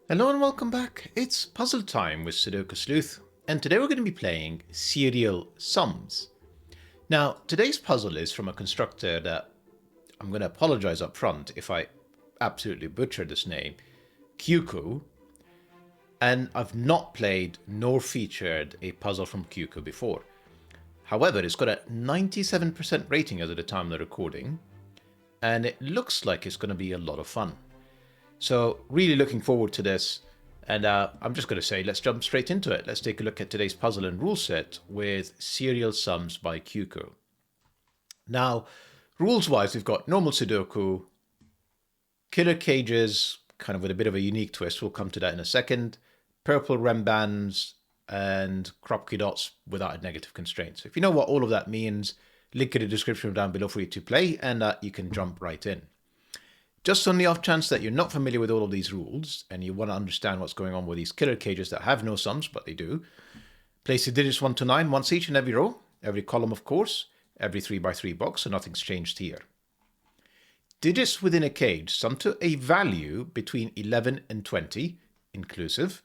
Hello and welcome back. It's puzzle time with Sudoku Sleuth, and today we're going to be playing serial sums. Now, today's puzzle is from a constructor that I'm going to apologize up front if I absolutely butcher this name, Kyuquu, and I've not played nor featured a puzzle from Kyuquu before. However, it's got a 97% rating as of the time of the recording, and it looks like it's going to be a lot of fun. So really looking forward to this, and I'm just going to say let's jump straight into it. Let's take a look at today's puzzle and rule set with serial sums by Kyuquu. Now, rules-wise, we've got normal Sudoku, killer cages, kind of with a bit of a unique twist. We'll come to that in a second. Purple renbans and kropki dots without a negative constraint. So if you know what all of that means, link in the description down below for you to play, and you can jump right in. Just on the off chance that you're not familiar with all of these rules and you want to understand what's going on with these killer cages that have no sums, but they do, place the digits 1 to 9 once each in every row, every column of course, every 3x3 box, so nothing's changed here. Digits within a cage sum to a value between 11 and 20, inclusive,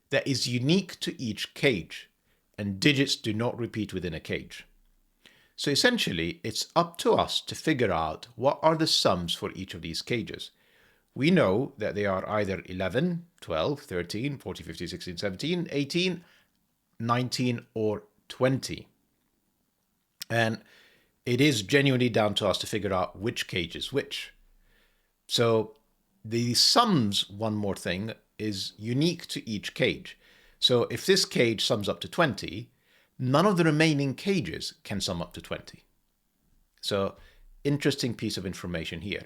that is unique to each cage, and digits do not repeat within a cage. So essentially, it's up to us to figure out what are the sums for each of these cages. We know that they are either 11, 12, 13, 14, 15, 16, 17, 18, 19, or 20. And it is genuinely down to us to figure out which cage is which. So the sums, one more thing, is unique to each cage. So if this cage sums up to 20, none of the remaining cages can sum up to 20. So interesting piece of information here.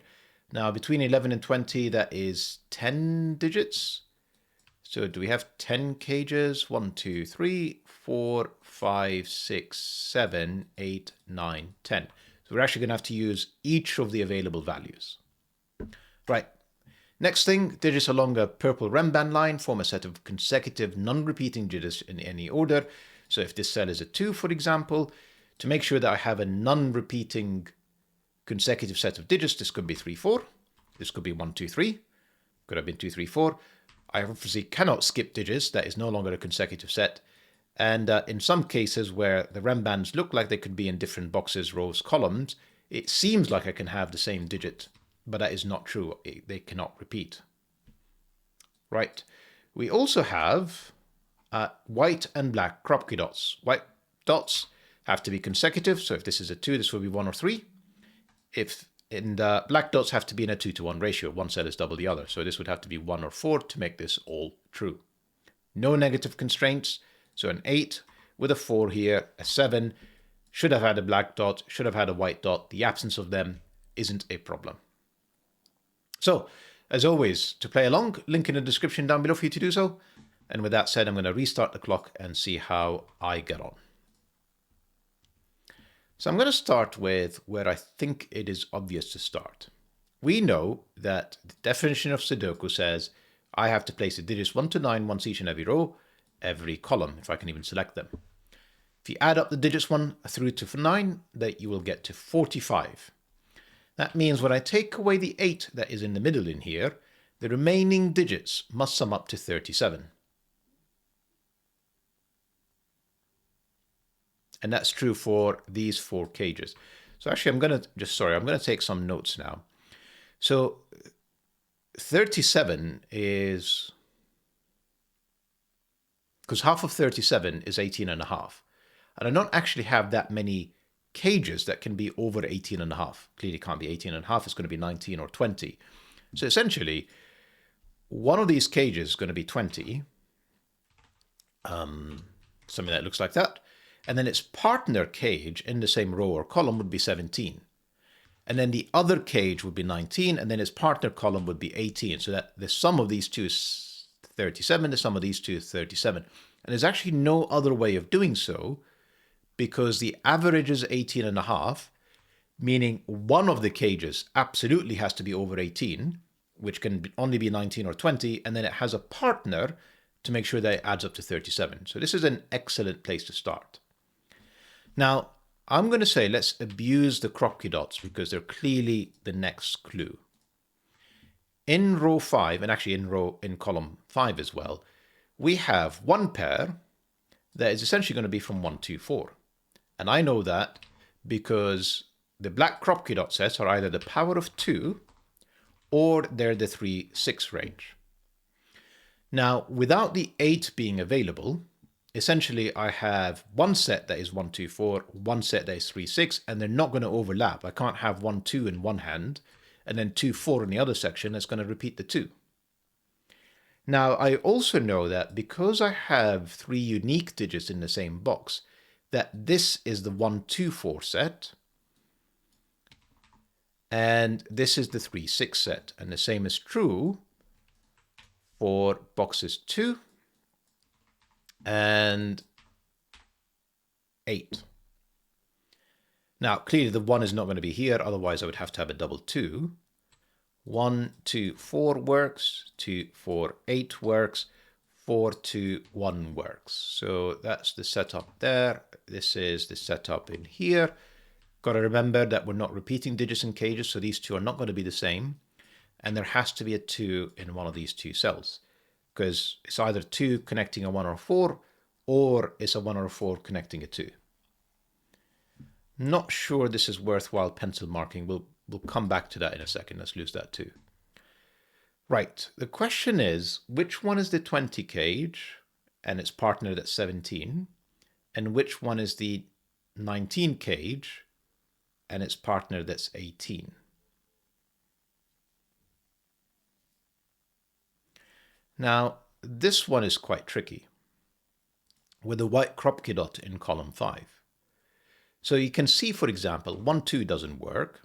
Now between 11 and 20, that is 10 digits. So do we have 10 cages? 1, 2, 3, 4, 5, 6, 7, 8, 9, 10. So we're actually going to have to use each of the available values. Right. Next thing, digits along a purple renban line form a set of consecutive non-repeating digits in any order. So if this cell is a 2, for example, to make sure that I have a non-repeating consecutive set of digits, this could be 3, 4. This could be 1, 2, 3. Could have been 2, 3, 4. I obviously cannot skip digits. That is no longer a consecutive set. And in some cases where the renbans look like they could be in different boxes, rows, columns, it seems like I can have the same digit, but that is not true. They cannot repeat. Right. We also have white and black kropki dots. White dots have to be consecutive, so if this is a 2, this will be 1 or 3. Black dots have to be in a 2-to-1 ratio. One cell is double the other, so this would have to be 1 or 4 to make this all true. No negative constraints, so an 8 with a 4 here, a 7, should have had a black dot, should have had a white dot. The absence of them isn't a problem. So, as always, to play along, link in the description down below for you to do so. And with that said, I'm going to restart the clock and see how I get on. So I'm going to start with where I think it is obvious to start. We know that the definition of Sudoku says I have to place the digits 1 to 9 once each in every row, every column, if I can even select them. If you add up the digits 1 through to 9, that you will get to 45. That means when I take away the 8 that is in the middle in here, the remaining digits must sum up to 37. And that's true for these 4 cages. So actually, I'm going to take some notes now. So 37 is, because half of 37 is 18 and a half. And I don't actually have that many cages that can be over 18 and a half. Clearly can't be 18 and a half, it's going to be 19 or 20. So essentially, one of these cages is going to be 20. Something that looks like that. And then its partner cage in the same row or column would be 17. And then the other cage would be 19, and then its partner column would be 18. So that the sum of these two is 37, the sum of these two is 37. And there's actually no other way of doing so, because the average is 18 and a half, meaning one of the cages absolutely has to be over 18, which can only be 19 or 20, and then it has a partner to make sure that it adds up to 37. So this is an excellent place to start. Now, I'm going to say let's abuse the kropki dots because they're clearly the next clue. in row 5, and actually in column 5 as well, we have one pair that is essentially going to be from 1, 2, 4. And I know that because the black kropki dot sets are either the power of 2 or they're the 3, 6 range. Now, without the 8 being available, essentially I have one set that is 1, 2, 4, one set that is 3, 6, and they're not going to overlap. I can't have 1, 2 in one hand and then 2, 4 in the other section. That's going to repeat the 2. Now, I also know that because I have 3 unique digits in the same box, that this is the 1, 2, 4 set, and this is the 3, 6 set. And the same is true for boxes 2 and 8. Now, clearly the 1 is not going to be here, otherwise I would have to have a double 2. 1, 2, 4 works, 2, 4, 8 works, 4, 2, 1 works. So that's the setup there. This is the setup in here. Got to remember that we're not repeating digits in cages, so these two are not going to be the same. And there has to be a 2 in one of these two cells, because it's either 2 connecting a 1 or a 4, or it's a 1 or a 4 connecting a 2. Not sure this is worthwhile pencil marking. We'll come back to that in a second. Let's lose that too. Right, the question is, which one is the 20 cage and it's partnered at 17, and which one is the 19 cage and it's partnered that's 18? Now, this one is quite tricky with the white kropki dot in column 5. So you can see, for example, 1, 2 doesn't work.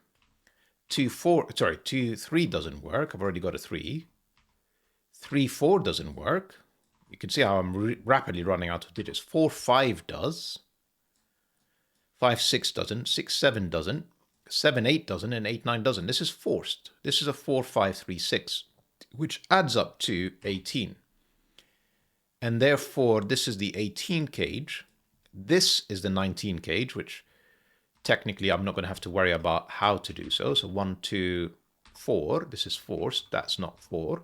2, 3 doesn't work. I've already got a 3. 3, 4 doesn't work. You can see how I'm rapidly running out of digits. 4, 5 does. 5, 6 doesn't. 6, 7 doesn't. 7, 8 doesn't. And 8, 9 doesn't. This is forced. This is a 4, 5, 3, 6, which adds up to 18. And therefore, this is the 18 cage. This is the 19 cage, which technically I'm not going to have to worry about how to do so. So 1, 2, 4. This is forced. That's not 4.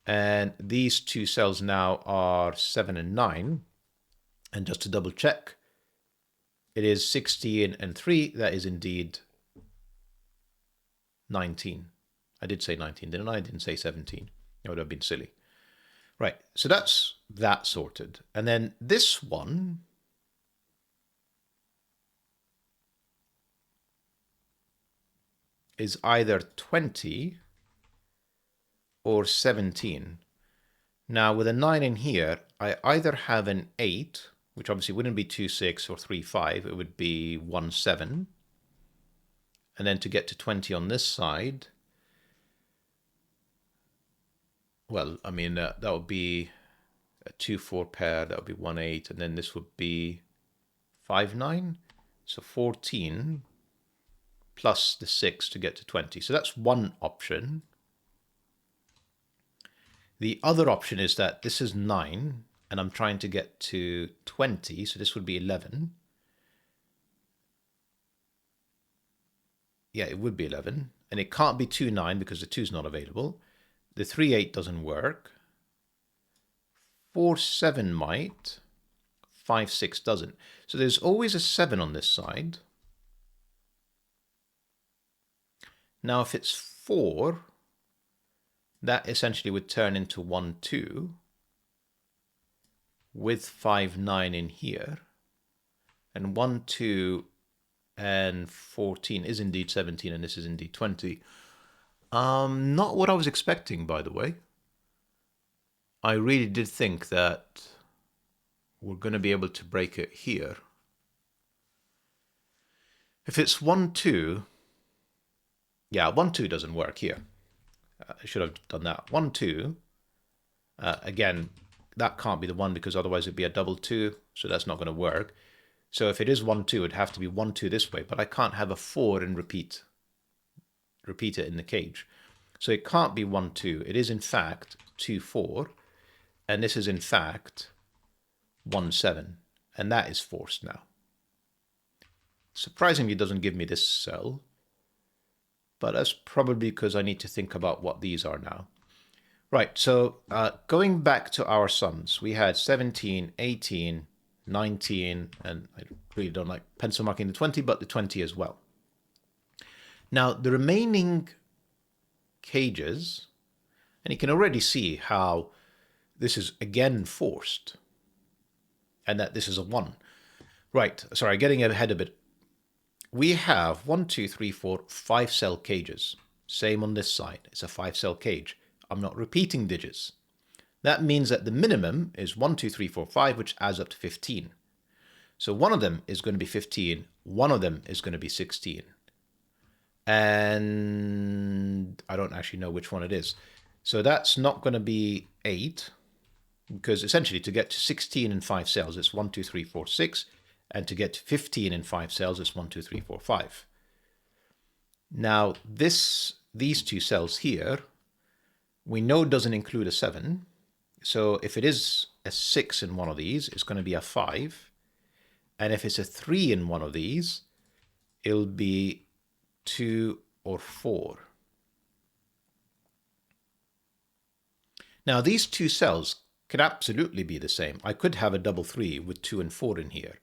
And these two cells now are 7 and 9. And just to double check, it is 16 and 3. That is indeed 19. I did say 19, didn't I? I didn't say 17. That would have been silly. Right, so that's that sorted. And then this one is either 20 or 17. Now, with a 9 in here, I either have an 8, which obviously wouldn't be 2, 6 or 3, 5. It would be 1, 7. And then to get to 20 on this side, well, I mean, that would be a 2, 4 pair. That would be 1, 8. And then this would be 5, 9. So 14 plus the 6 to get to 20. So that's one option. The other option is that this is 9, and I'm trying to get to 20. So this would be 11. Yeah, it would be 11. And it can't be 2, 9 because the 2 is not available. The 3, 8 doesn't work. 4, 7 might. 5, 6 doesn't. So there's always a 7 on this side. Now, if it's 4, that essentially would turn into 1, 2 with 5, 9 in here. And 1, 2 and 14 is indeed 17, and this is indeed 20. Not what I was expecting, by the way. I really did think that we're going to be able to break it here. If it's 1, 2, yeah, 1, 2 doesn't work here. I should have done that. 1, 2, again, that can't be the 1 because otherwise it'd be a double 2, so that's not going to work. So if it is 1, 2, it'd have to be 1, 2 this way, but I can't have a 4 and repeat it in the cage. So it can't be 1, 2. It is in fact 2, 4, and this is in fact 1, 7, and that is forced now. Surprisingly, it doesn't give me this cell. but that's probably because I need to think about what these are now. Right, so going back to our sums, we had 17, 18, 19, and I really don't like pencil marking the 20, but the 20 as well. Now, the remaining cages, and you can already see how this is again forced, and that this is a 1. Right, sorry, getting ahead a bit. We have 1, 2, 3, 4, 5 cell cages. Same on this side, it's a 5 cell cage. I'm not repeating digits. That means that the minimum is 1, 2, 3, 4, 5, which adds up to 15. So one of them is going to be 15, one of them is going to be 16. And I don't actually know which one it is. So that's not going to be 8, because essentially to get to 16 in 5 cells, it's 1, 2, 3, 4, 6. And to get to 15 in 5 cells, it's 1, 2, 3, 4, 5. Now, these two cells here, we know doesn't include a 7. So if it is a 6 in one of these, it's going to be a 5. And if it's a 3 in one of these, it'll be 2 or 4. Now, these two cells can absolutely be the same. I could have a double 3 with 2 and 4 in here.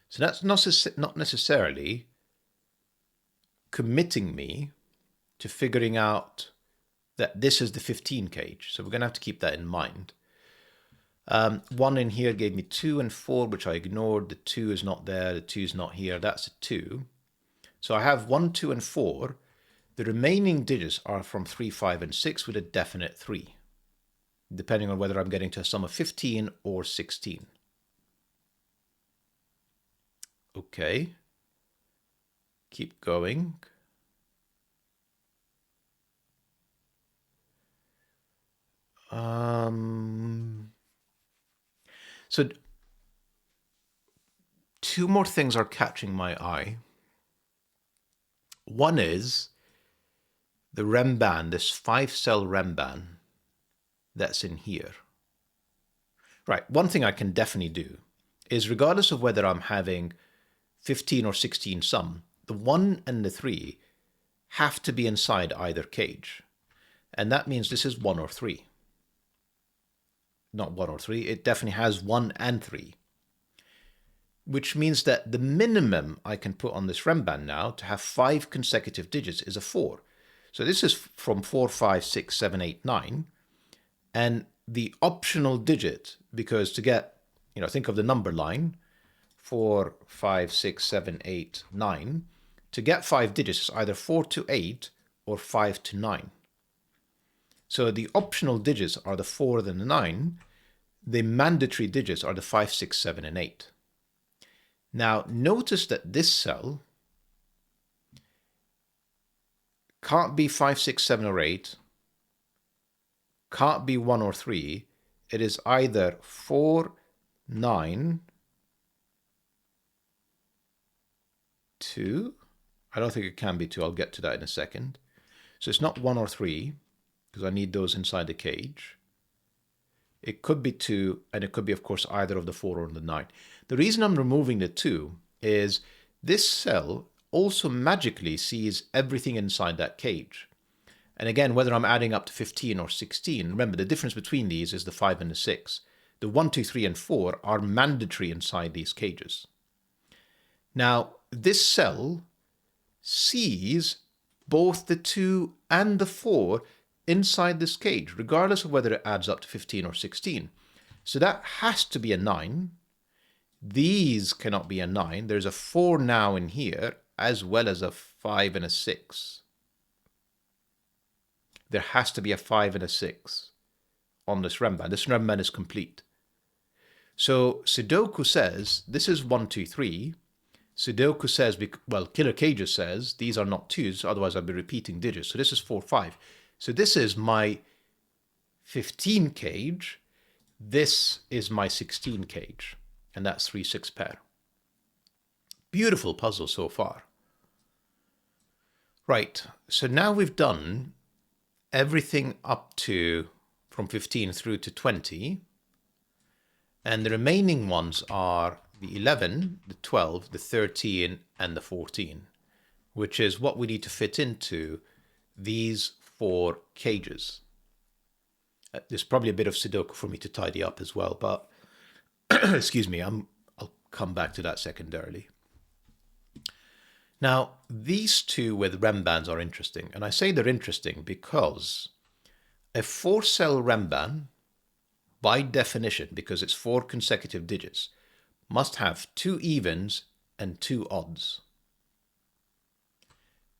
So that's not necessarily committing me to figuring out that this is the 15 cage. So we're going to have to keep that in mind. 1 in here gave me 2 and 4, which I ignored. The 2 is not there. The 2 is not here. That's a 2. So I have 1, 2, and 4. The remaining digits are from 3, 5, and 6 with a definite 3, depending on whether I'm getting to a sum of 15 or 16. Okay. Keep going. So 2 more things are catching my eye. One is the renban, this 5-cell renban that's in here. Right, one thing I can definitely do is, regardless of whether I'm having 15 or 16 sum, the 1 and the 3 have to be inside either cage. And that means this is 1 or 3. Not 1 or 3, it definitely has 1 and 3. Which means that the minimum I can put on this renban now to have 5 consecutive digits is a 4. So this is from 4, 5, 6, 7, 8, 9. And the optional digit, because to get, think of the number line, 4, 5, 6, 7, 8, 9. To get 5 digits is either 4 to 8 or 5 to 9. So the optional digits are the 4 and the 9. The mandatory digits are the 5, 6, 7, and 8. Now, notice that this cell can't be 5, 6, 7, or 8, can't be 1 or 3. It is either 4, 9, 2. I don't think it can be 2. I'll get to that in a second. So it's not 1 or 3, because I need those inside the cage. It could be 2, and it could be, of course, either of the 4 or the 9. The reason I'm removing the 2 is this cell also magically sees everything inside that cage. And again, whether I'm adding up to 15 or 16, remember the difference between these is the 5 and the 6. The 1, 2, 3, and 4 are mandatory inside these cages. Now, this cell sees both the 2 and the 4 inside this cage, regardless of whether it adds up to 15 or 16. So that has to be a 9. These cannot be a 9. There's a 4 now in here, as well as a 5 and a 6. There has to be a 5 and a 6 on this renban. This renban is complete. So Sudoku says this is 1, 2, 3. Sudoku says, well, Killer Cages says these are not 2s, otherwise I'd be repeating digits. So this is 4, 5. So this is my 15 cage. This is my 16 cage. And that's 3, 6 pair. Beautiful puzzle so far. Right, so now we've done everything up to from 15 through to 20. And the remaining ones are the 11, the 12, the 13, and the 14. which is what we need to fit into these 4 cages. There's probably a bit of Sudoku for me to tidy up as well, but excuse me, I'll come back to that secondarily. Now, these two with renbans are interesting, and I say they're interesting because a 4-cell renban, by definition, because it's 4 consecutive digits, must have 2 evens and 2 odds.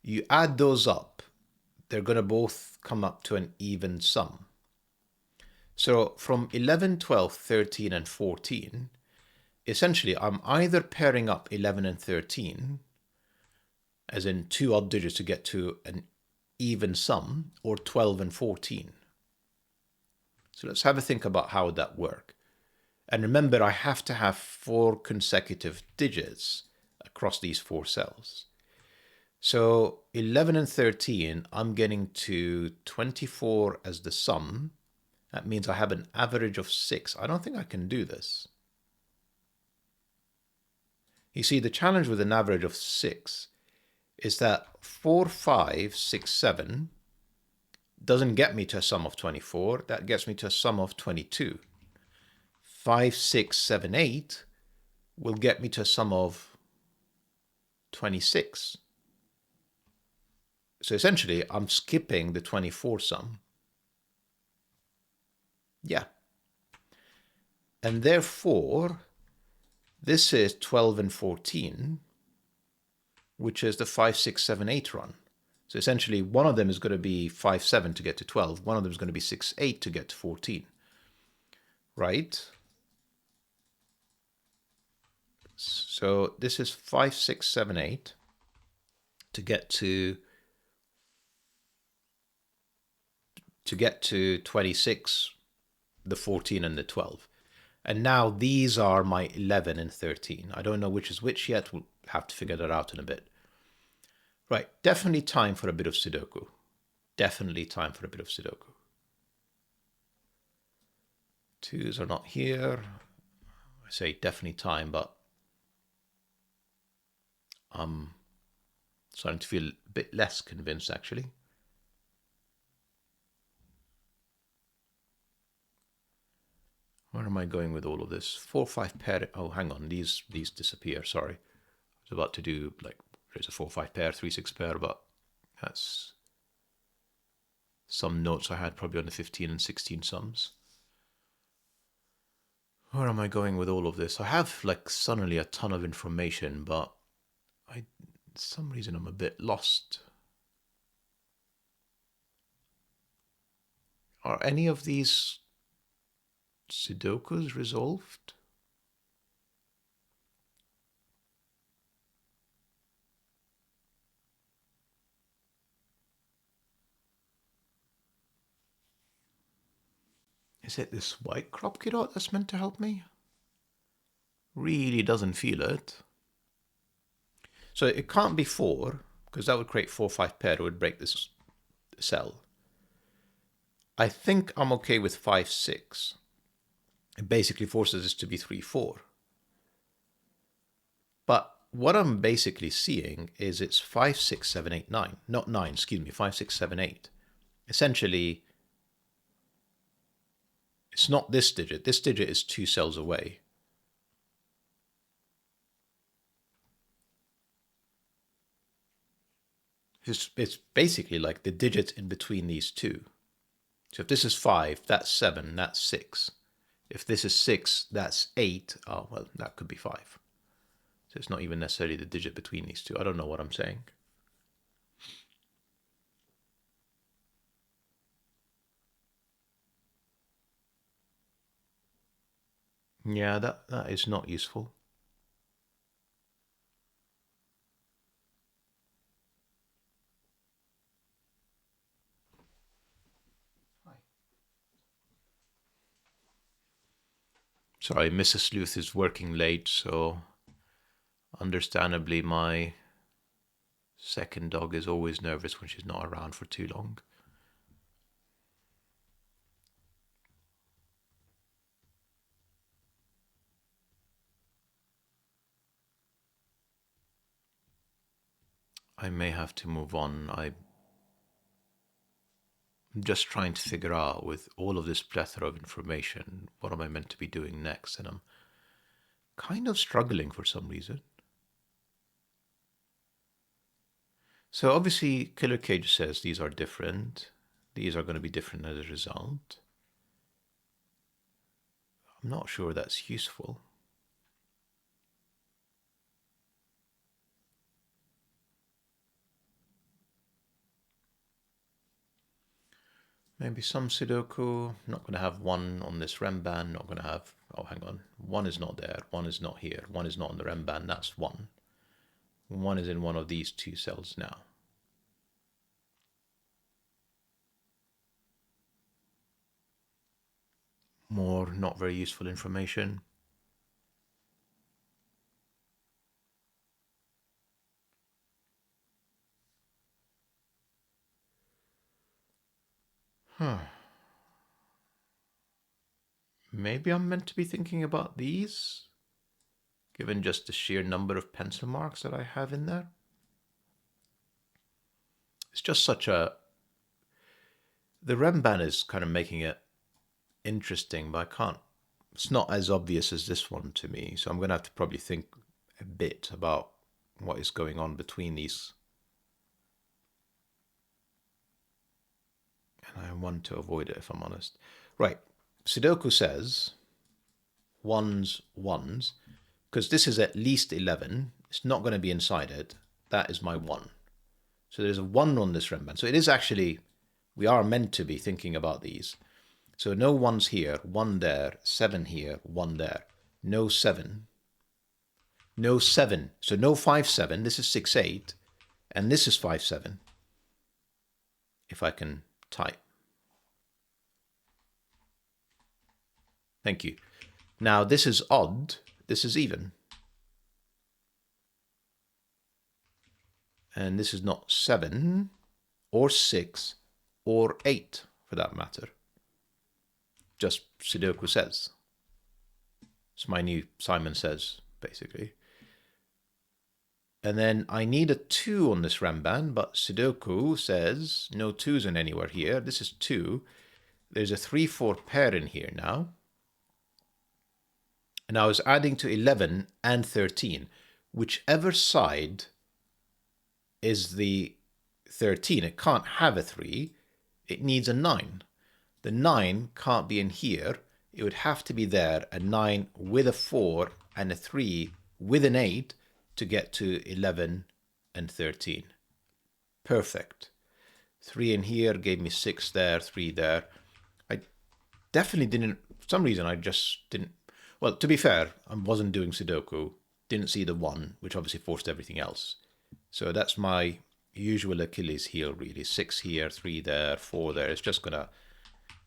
You add those up, they're going to both come up to an even sum. So from 11, 12, 13, and 14, essentially I'm either pairing up 11 and 13, as in 2 odd digits to get to an even sum, or 12 and 14. So let's have a think about how would that work. And remember, I have to have 4 consecutive digits across these 4 cells. So 11 and 13, I'm getting to 24 as the sum. That means I have an average of 6. I don't think I can do this. You see, the challenge with an average of 6 is that 4, 5, 6, 7 doesn't get me to a sum of 24. That gets me to a sum of 22. 5, 6, 7, 8 will get me to a sum of 26. So essentially, I'm skipping the 24 sum. Yeah. And therefore, this is 12 and 14, which is the 5, 6, 7, 8 run. So essentially, one of them is going to be 5, 7 to get to 12. One of them is going to be 6, 8 to get to 14. Right? So this is 5, 6, 7, 8 to get to 26, the 14 and the 12. And now these are my 11 and 13. I don't know which is which yet. We'll have to figure that out in a bit. Right, definitely time for a bit of Sudoku. Definitely time for a bit of Sudoku. 2s are not here. I say definitely time, but I'm starting to feel a bit less convinced, actually. Where am I going with all of this? 4, 5 pair. Oh, hang on. These disappear. Sorry. I was about to do like there's a 4, 5 pair, 3, 6 pair, but that's some notes I had probably on the 15 and 16 sums. Where am I going with all of this? I have like suddenly a ton of information, but for some reason I'm a bit lost. Are any of these Sudokus resolved? Is it this white kropki dot that's meant to help me? Really doesn't feel it. So it can't be 4, because that would create 4, 5 pair. It would break this cell. I think I'm okay with 5, 6. It basically forces this to be 3, 4. But what I'm basically seeing is it's 5, 6, 7, 8, 9. Not 9, excuse me, 5, 6, 7, 8. Essentially, it's not this digit. This digit is 2 cells away. It's basically like the digit in between these two. So if this is 5, that's 7, that's 6. If this is 6, that's 8. Oh, well, that could be 5. So it's not even necessarily the digit between these two. I don't know what I'm saying. Yeah, that is not useful. Sorry, Mrs. Sleuth is working late, so understandably my second dog is always nervous when she's not around for too long. I may have to move on. I'm just trying to figure out, with all of this plethora of information, what am I meant to be doing next? And I'm kind of struggling for some reason. So obviously, Killer Cage says these are different. These are going to be different as a result. I'm not sure that's useful. Maybe some Sudoku. Not going to have one on this renban. Not going to have... Oh, hang on. One is not there. One is not here. One is not on the renban. That's one. One is in one of these two cells now. More not very useful information. Maybe I'm meant to be thinking about these, given just the sheer number of pencil marks that I have in there. It's just such a... The renban is kind of making it interesting, but I can't... It's not as obvious as this one to me, so I'm going to have to probably think a bit about what is going on between these. And I want to avoid it, if I'm honest. Right. Sudoku says ones, ones, because this is at least 11. It's not going to be inside it. That is my 1. So there's a 1 on this renban. So it is actually, we are meant to be thinking about these. So no 1s here, 1 there, 7 here, 1 there. No 7. No 7. So no 5, 7. This is 6, 8. And this is 5, 7. If I can type. Thank you. Now this is odd. This is even. And this is not 7 or 6 or 8 for that matter. Just Sudoku says. It's my new Simon Says, basically. And then I need a 2 on this renban, but Sudoku says no 2s in anywhere here. This is 2. There's a 3-4 pair in here now. And I was adding to 11 and 13. Whichever side is the 13, it can't have a 3. It needs a 9. The 9 can't be in here. It would have to be there, a 9 with a 4 and a 3 with an 8 to get to 11 and 13. Perfect. 3 in here gave me 6 there, 3 there. I definitely didn't, for some reason I just didn't, well, to be fair, I wasn't doing Sudoku, didn't see the 1, which obviously forced everything else. So that's my usual Achilles heel, really. 6 here, 3 there, 4 there. It's just going to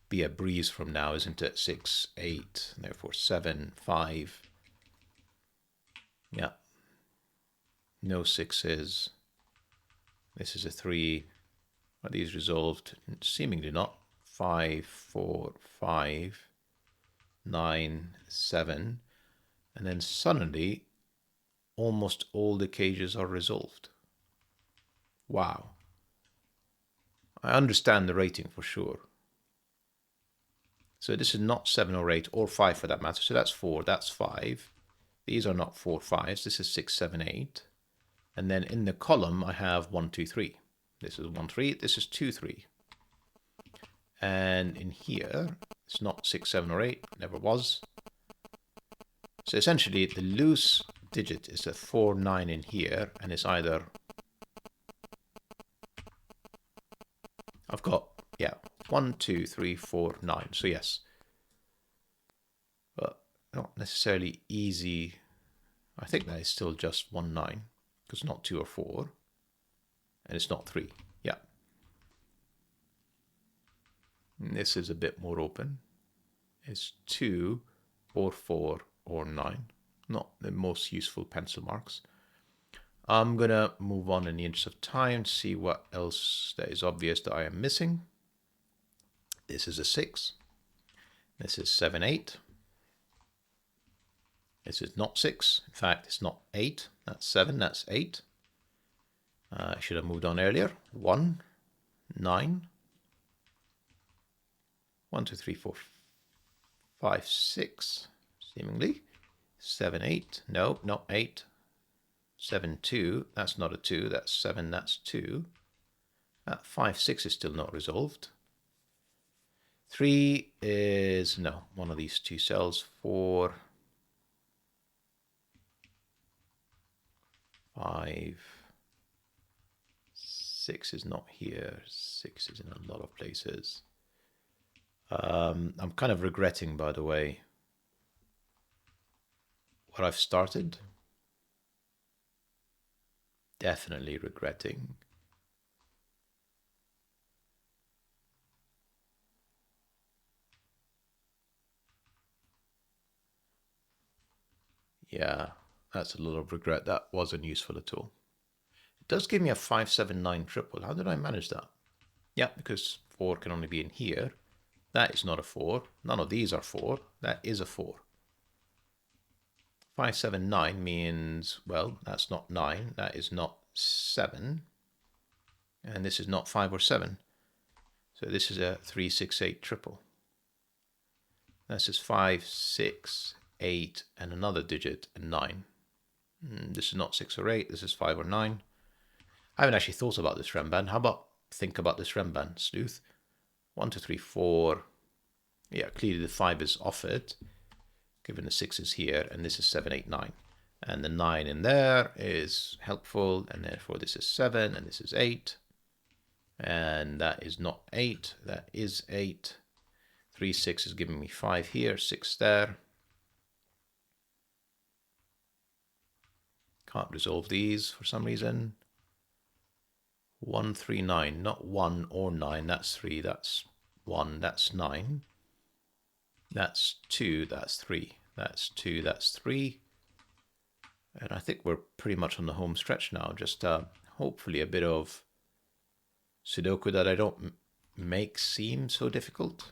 be a breeze from now, isn't it? 6, 8, therefore 7, 5. Yeah. No 6s. This is a 3. Are these resolved? Seemingly not. 5, 4, 5, 9, 7. And then suddenly, almost all the cages are resolved. Wow. I understand the rating for sure. So this is not 7 or 8 or 5 for that matter. So that's 4, that's 5. These are not 4, 5s. This is 6, 7, 8. And then in the column, I have 1, 2, 3. This is 1, 3. This is 2, 3. And in here, it's not 6, 7, or 8. Never was. So essentially, the loose digit is a 4, 9 in here. And it's either... I've got, yeah, 1, 2, 3, 4, 9. So yes. But not necessarily easy. I think that is still just 1, 9. Because it's not 2 or 4. And it's not 3. Yeah. And this is a bit more open. It's 2 or 4 or 9. Not the most useful pencil marks. I'm going to move on in the interest of time to see what else that is obvious that I am missing. This is a 6. This is 7, 8. This is not 6. In fact, it's not 8. That's 7. That's 8. I should have moved on earlier. 1, 9, 1, 2, 3, 4, 5, 6, seemingly. 7, 8, no, not 8. 7, 2, that's not a 2, that's 7, that's 2. 5, 6 is still not resolved. 3 is, no, one of these two cells. 4, 5, 6 is not here. 6 is in a lot of places. I'm kind of regretting, by the way, what I've started. Definitely regretting. Yeah, that's a lot of regret. That wasn't useful at all. It does give me a 5, 7, 9 triple. How did I manage that? Yeah, because 4 can only be in here. That is not a 4. None of these are 4. That is a 4. 5, 7, 9 means, well, that's not 9. That is not 7. And this is not 5 or 7. So this is a 3, 6, 8 triple. This is 5, 6, 8, and another digit, and 9. This is not 6 or 8. This is 5 or 9. I haven't actually thought about this renban. How about think about this renban, sleuth? 1, 2, 3, 4. Yeah, clearly the 5 is off it, given the 6 is here, and this is 7, 8, 9. And the 9 in there is helpful, and therefore this is 7, and this is 8. And that is not 8, that is 8. 3, 6 is giving me 5 here, 6 there. Can't resolve these for some reason. 1, 3, 9, not 1 or 9, that's 3, that's 1, that's 9. That's 2, that's 3, that's 2, that's 3. And I think we're pretty much on the home stretch now. Just hopefully a bit of Sudoku that I don't make seem so difficult,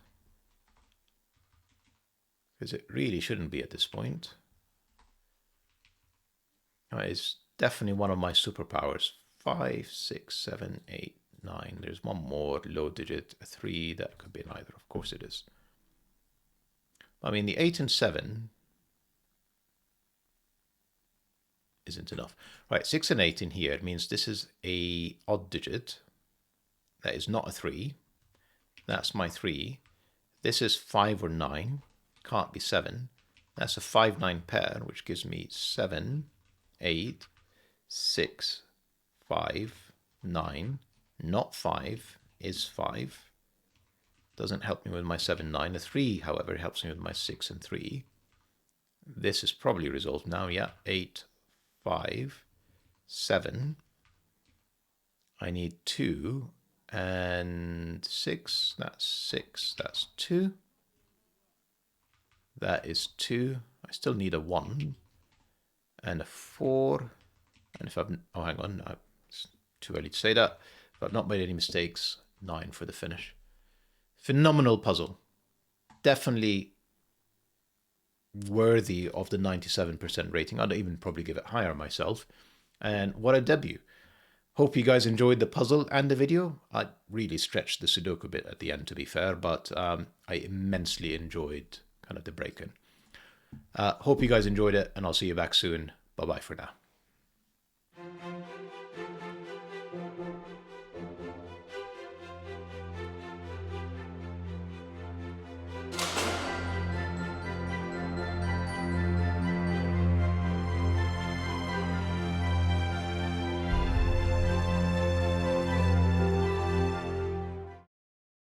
because it really shouldn't be at this point. It's definitely one of my superpowers. 5, 6, 7, 8, 9. There's one more low digit, a 3. That could be neither. Of course it is. I mean, the 8 and 7 isn't enough. Right, 6 and 8 in here means this is a odd digit. That is not a 3. That's my 3. This is 5 or 9. Can't be 7. That's a 5, 9 pair, which gives me 7, 8, 6, 5, 9. Not 5 is 5. Doesn't help me with my 7, 9. A 3, however, helps me with my 6 and 3. This is probably resolved now. Yeah, 8, 5, 7. I need 2 and 6. That's 6. That's 2. That is 2. I still need a 1 and a 4. And if I've, oh, hang on, it's too early to say that. If I've not made any mistakes, 9 for the finish. Phenomenal puzzle. Definitely worthy of the 97% rating. I'd even probably give it higher myself. And what a debut. Hope you guys enjoyed the puzzle and the video. I really stretched the Sudoku bit at the end, to be fair, but I immensely enjoyed kind of the break-in. Hope you guys enjoyed it, and I'll see you back soon. Bye-bye for now.